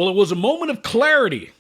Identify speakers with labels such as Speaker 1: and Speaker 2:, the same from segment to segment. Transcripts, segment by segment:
Speaker 1: Well, it was a moment of clarity,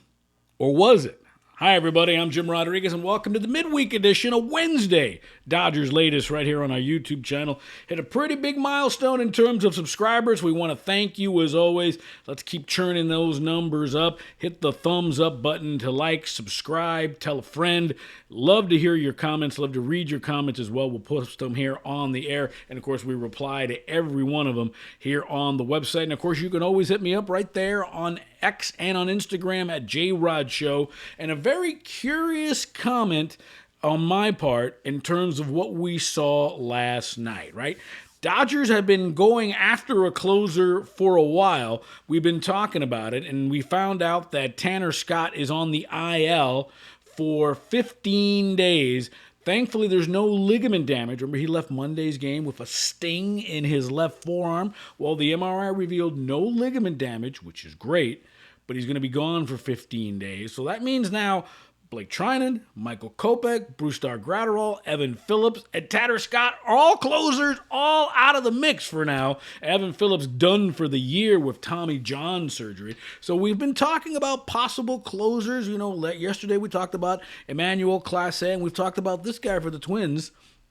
Speaker 1: or was it? Hi, everybody. I'm Jim Rodriguez, and welcome to the midweek edition of Wednesday. Dodgers latest right here on our YouTube channel. Hit a pretty big milestone in terms of subscribers. We want to thank you as always. Let's keep churning those numbers up. Hit the thumbs up button to like, subscribe, tell a friend. Love to hear your comments. Love to read your comments as well. We'll post them here on the air. And of course, we reply to every one of them here on the website. And of course, you can always hit me up right there on X and on Instagram at JRodShow. And a very curious comment on my part in terms of what we saw last night, right? Dodgers have been going after a closer for a while. We've been talking about it, and we found out that Tanner Scott is on the IL for 15 days. Thankfully, there's no ligament damage. Remember, he left Monday's game with a sting in his left forearm. Well, the MRI revealed no ligament damage, which is great, but he's going to be gone for 15 days. So that means now Blake Trinan, Michael Kopech, Brusdar Graterol, Evan Phillips, and Tanner Scott are all closers, all out of the mix for now. Evan Phillips done for the year with Tommy John surgery. So we've been talking about possible closers. You know, yesterday we talked about Emmanuel Clase, and we've talked about this guy for the Twins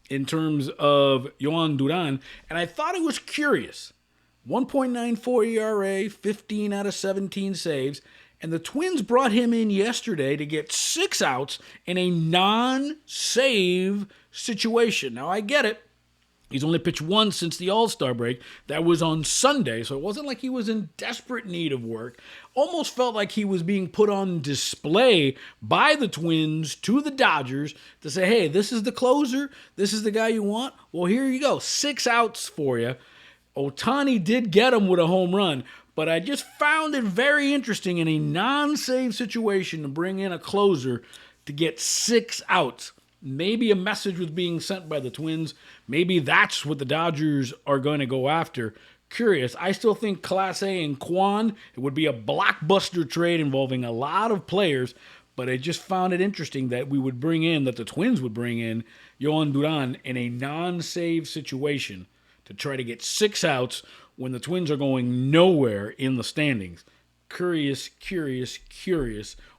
Speaker 1: in terms of Jhoan Duran. And I thought it was curious. 1.94 ERA, 15 out of 17 saves. And the Twins brought him in yesterday to get 6 outs in a non-save situation. Now, I get it. He's only pitched once since the All-Star break. That was on Sunday, so it wasn't like he was in desperate need of work. Almost felt like he was being put on display by the Twins to the Dodgers to say, hey, this is the closer. This is the guy you want. Well, here you go. 6 outs for you. Ohtani did get him with a home run, but I just found it very interesting in a non-save situation to bring in a closer to get 6 outs. Maybe a message was being sent by the Twins. Maybe that's what the Dodgers are going to go after. Curious. I still think Clase and Kwan, it would be a blockbuster trade involving a lot of players, but I just found it interesting that the Twins would bring in Jhoan Duran in a non-save situation to try to get 6 outs when the Twins are going nowhere in the standings. Curious.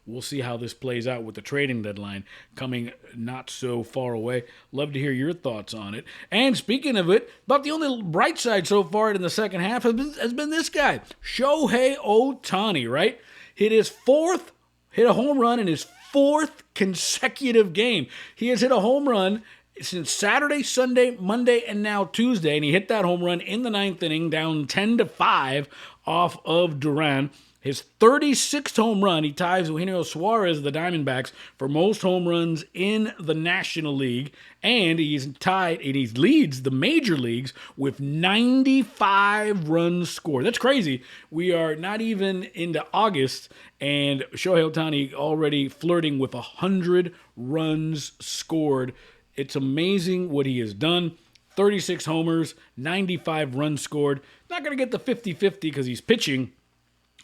Speaker 1: We'll see how this plays out with the trading deadline coming not so far away. Love to hear your thoughts on it. And speaking of it, about the only bright side so far in the second half has been this guy, Shohei Ohtani, right? Hit a home run in his 4th consecutive game. He has hit a home run since Saturday, Sunday, Monday, and now Tuesday, and he hit that home run in the 9th inning, down 10-5 off of Duran. His 36th home run, he ties Eugenio Suarez of the Diamondbacks for most home runs in the National League, and he leads the major leagues with 95 runs scored. That's crazy. We are not even into August, and Shohei Ohtani already flirting with 100 runs scored. It's amazing what he has done. 36 homers, 95 runs scored. Not going to get the 50-50 because he's pitching,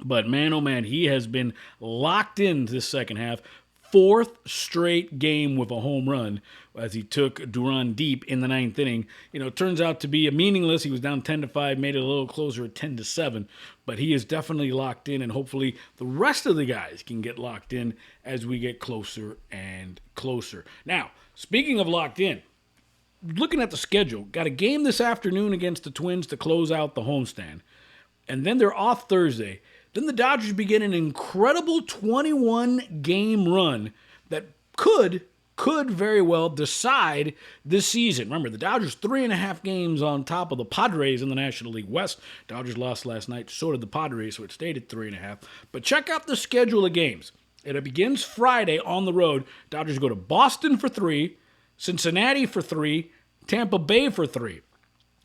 Speaker 1: but man, oh man, he has been locked in this second half. 4th straight game with a home run as he took Duran deep in the 9th inning. You know, it turns out to be meaningless. He was down 10-5, made it a little closer at 10-7, but he is definitely locked in, and hopefully the rest of the guys can get locked in as we get closer and closer. Now, speaking of locked in, looking at the schedule, got a game this afternoon against the Twins to close out the homestand, and then they're off Thursday. Then the Dodgers begin an incredible 21-game run that could very well decide this season. Remember, the Dodgers 3.5 games on top of the Padres in the National League West. Dodgers lost last night, so did the Padres, so it stayed at 3.5. But check out the schedule of games. It begins Friday on the road. Dodgers go to Boston for 3, Cincinnati for 3, Tampa Bay for 3.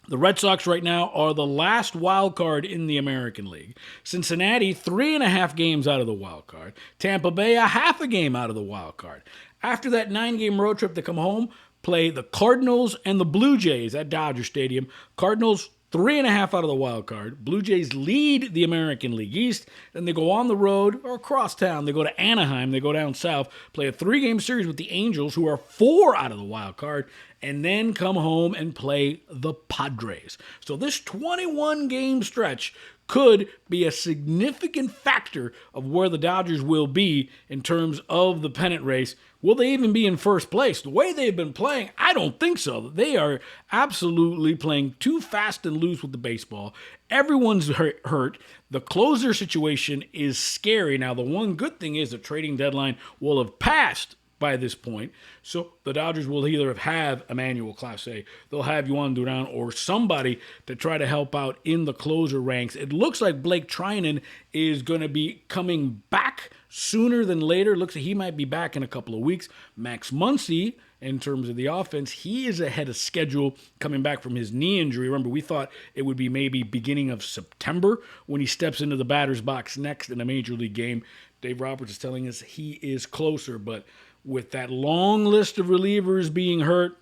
Speaker 1: The Red Sox right now are the last wild card in the American League. Cincinnati, 3.5 games out of the wild card. Tampa Bay, a half a game out of the wild card. After that 9-game road trip to come home, play the Cardinals and the Blue Jays at Dodger Stadium. Cardinals, 3.5 out of the wild card. Blue Jays lead the American League East. Then they go on the road or across town. They go to Anaheim. They go down south, play a 3-game series with the Angels, who are 4 out of the wild card, and then come home and play the Padres. So this 21-game stretch could be a significant factor of where the Dodgers will be in terms of the pennant race. Will they even be in first place? The way they've been playing, I don't think so. They are absolutely playing too fast and loose with the baseball. Everyone's hurt. The closer situation is scary. Now, the one good thing is the trading deadline will have passed by this point. So the Dodgers will either have Emmanuel Clase, they'll have Yuan Duran, or somebody to try to help out in the closer ranks. It looks like Blake Trinan is going to be coming back sooner than later. Looks like he might be back in a couple of weeks. Max Muncy, in terms of the offense, he is ahead of schedule coming back from his knee injury. Remember, we thought it would be maybe beginning of September when he steps into the batter's box next in a major league game. Dave Roberts is telling us he is closer, but with that long list of relievers being hurt,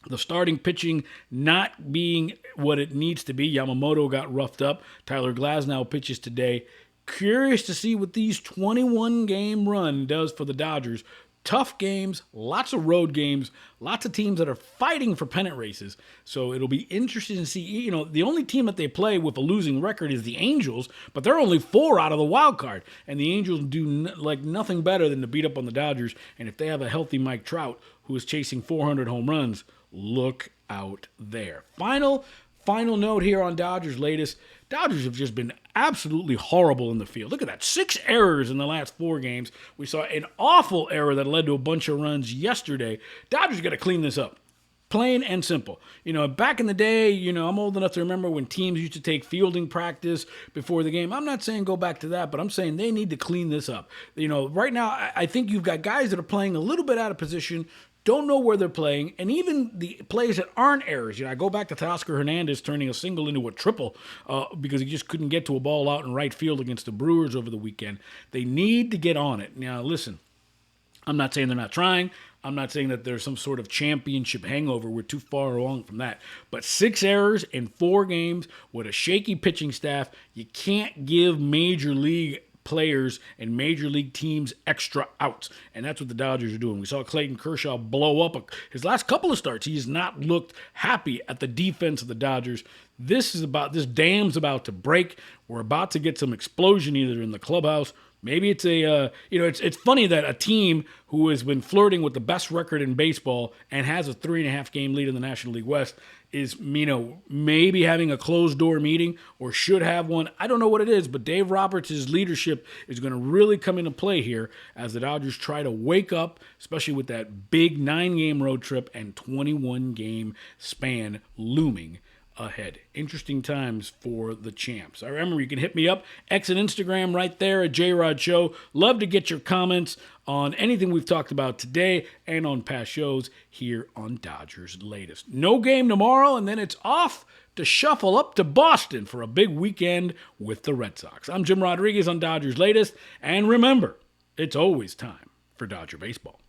Speaker 1: the starting pitching not being what it needs to be. Yamamoto got roughed up. Tyler Glasnow pitches today. Curious to see what these 21-game run does for the Dodgers. Tough games, lots of road games, lots of teams that are fighting for pennant races. So it'll be interesting to see. The only team that they play with a losing record is the Angels, but they're only 4 out of the wild card. And the Angels do nothing better than to beat up on the Dodgers. And if they have a healthy Mike Trout, who is chasing 400 home runs, look out there. Final note here on Dodgers' latest. Dodgers have just been absolutely horrible in the field. Look at that. 6 errors in the last 4 games. We saw an awful error that led to a bunch of runs yesterday. Dodgers got to clean this up. Plain and simple. Back in the day, I'm old enough to remember when teams used to take fielding practice before the game. I'm not saying go back to that, but I'm saying they need to clean this up. Right now, I think you've got guys that are playing a little bit out of position, don't know where they're playing, and even the plays that aren't errors. I go back to Teoscar Hernandez turning a single into a triple because he just couldn't get to a ball out in right field against the Brewers over the weekend. They need to get on it. Now, listen, I'm not saying they're not trying. I'm not saying that there's some sort of championship hangover. We're too far along from that. But 6 errors in 4 games with a shaky pitching staff, you can't give major league players and major league teams extra outs, and that's what the Dodgers are doing. We saw Clayton Kershaw blow up his last couple of starts. He has not looked happy at the defense of the Dodgers. This dam's about to break. We're about to get some explosion either in the clubhouse. Maybe it's it's funny that a team who has been flirting with the best record in baseball and has a 3.5 game lead in the National League West is, maybe having a closed door meeting or should have one. I don't know what it is, but Dave Roberts' leadership is going to really come into play here as the Dodgers try to wake up, especially with that big 9-game road trip and 21-game span looming ahead. Interesting times for the champs. I remember you can hit me up, X and Instagram right there at JRod Show. Love to get your comments on anything we've talked about today and on past shows here on Dodgers Latest. No game tomorrow, and then it's off to shuffle up to Boston for a big weekend with the Red Sox. I'm Jim Rodriguez on Dodgers Latest, and remember, it's always time for Dodger baseball.